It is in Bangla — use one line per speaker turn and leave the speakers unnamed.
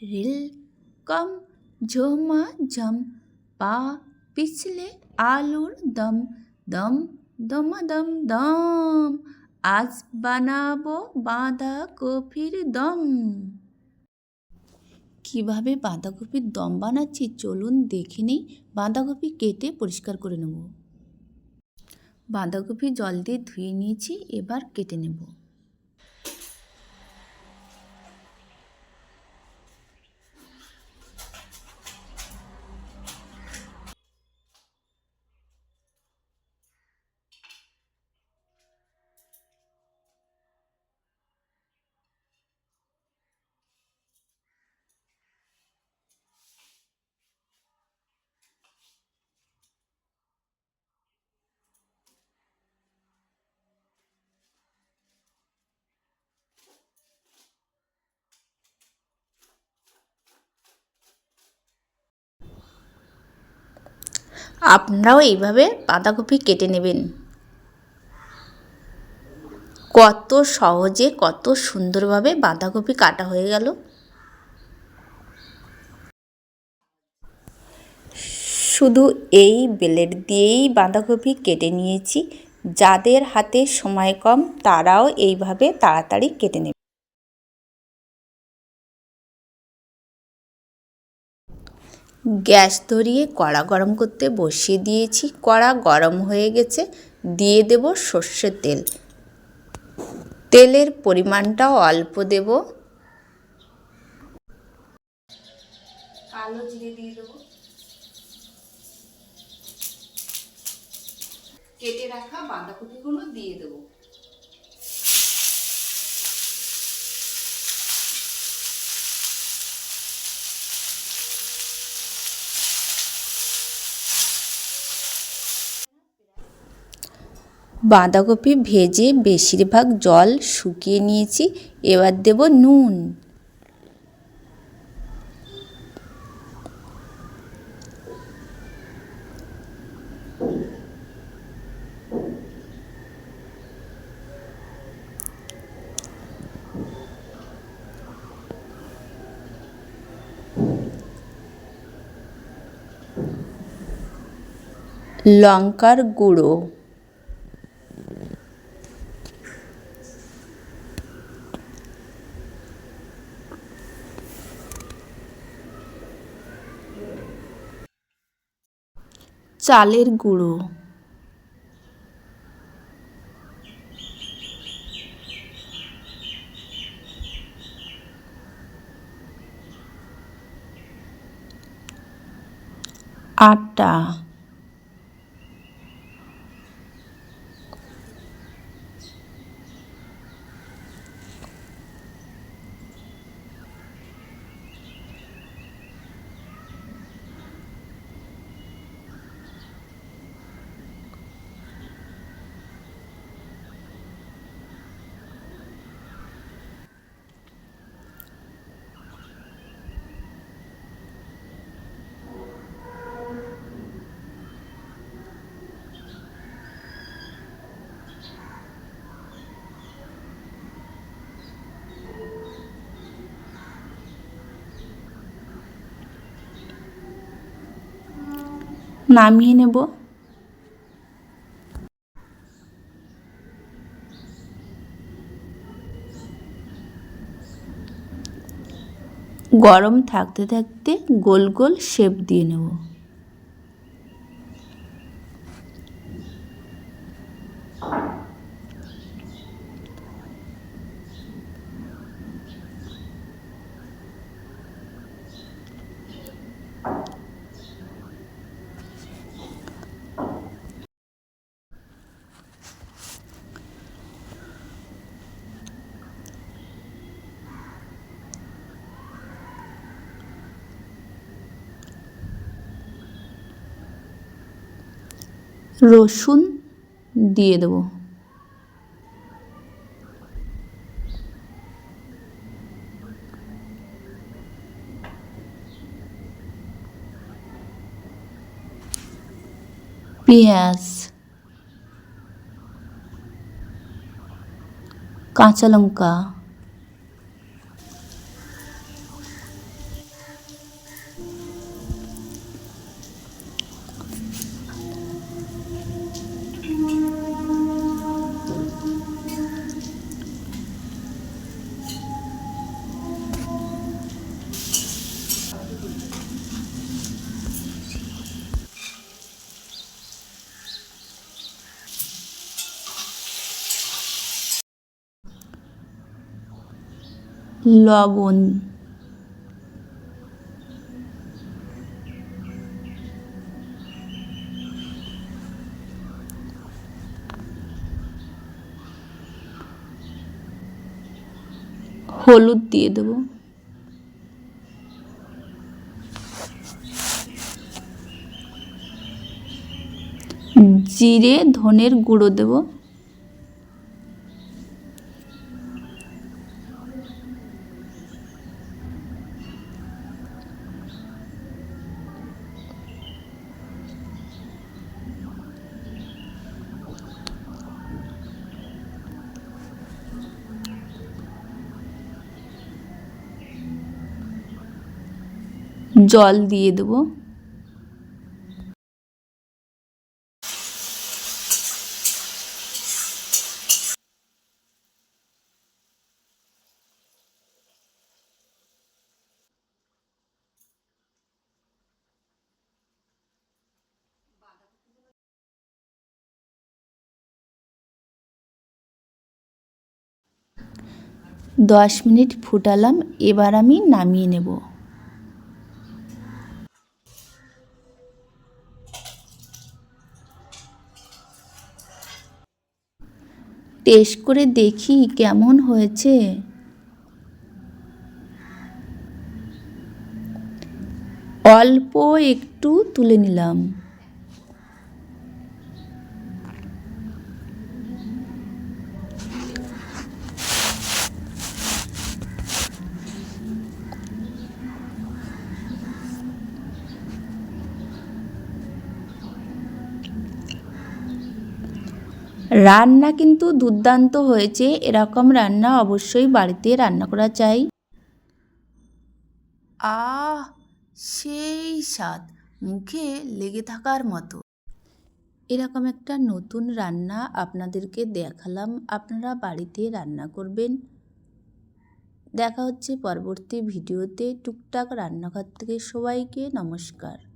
রিল কম ঝমা ঝম, পা পিছলে আলুর দম, দম দমাদম দম, আজ বানাবো বাঁধাকপির দম। কিভাবে বাঁধাকপির দম বানাচ্ছি চলুন দেখে নিই। বাঁধাকপি কেটে পরিষ্কার করে নেব। বাঁধাকপি জল দিয়ে ধুয়ে নিয়েছি, এবার কেটে নেব। আপনারাও এইভাবে বাঁধাকপি কেটে নেবেন। কত সহজে কত সুন্দরভাবে বাঁধাকপি কাটা হয়ে গেল। শুধু এই ব্লেড দিয়েই বাঁধাকপি কেটে নিয়েছি। যাদের হাতে সময় কম তারাও এইভাবে তাড়াতাড়ি কেটে নেবে। গ্যাস ধরিয়ে কড়া গরম করতে বসিয়ে দিয়েছি। কড়া গরম হয়ে গেছে, দিয়ে দেব সর্ষের তেল। তেলের পরিমাণটাও অল্প দেব। কালো জিরে দিয়ে দেব। কেটে রাখা বাঁধাকপিগুলো দিয়ে দেব। বাঁধাকপি ভেজে বেশিরভাগ জল শুকিয়ে নিয়েছি, এবার দেব নুন। লঙ্কার গুঁড়ো, চালের গুঁড়ো, আটা, নামিয়ে নেব। গরম থাকতে থাকতে গোল গোল শেপ দিয়ে নেব। রসুন দিয়ে দেব। পেঁয়াজ, কাঁচা লঙ্কা, লবণ, হলুদ দিয়ে দেবো, জিরে ধনের গুঁড়ো দেব, জল দিয়ে দেবো, 10 মিনিট ফুটালাম। এবার আমি নামিয়ে নেব। টেস্ট করে দেখি কেমন হয়েছে। অল্প একটু তুলে নিলাম। রান্না কিন্তু দুর্দান্ত হয়েছে। এরকম রান্না অবশ্যই বাড়িতে রান্না করা চাই। আহ, সেই স্বাদ, মুখে লেগে থাকার মতো। এরকম একটা নতুন রান্না আপনাদেরকে দেখালাম, আপনারা বাড়িতে রান্না করবেন। দেখা হচ্ছে পরবর্তী ভিডিওতে। টুকটাক রান্নাঘর থেকে সবাইকে নমস্কার।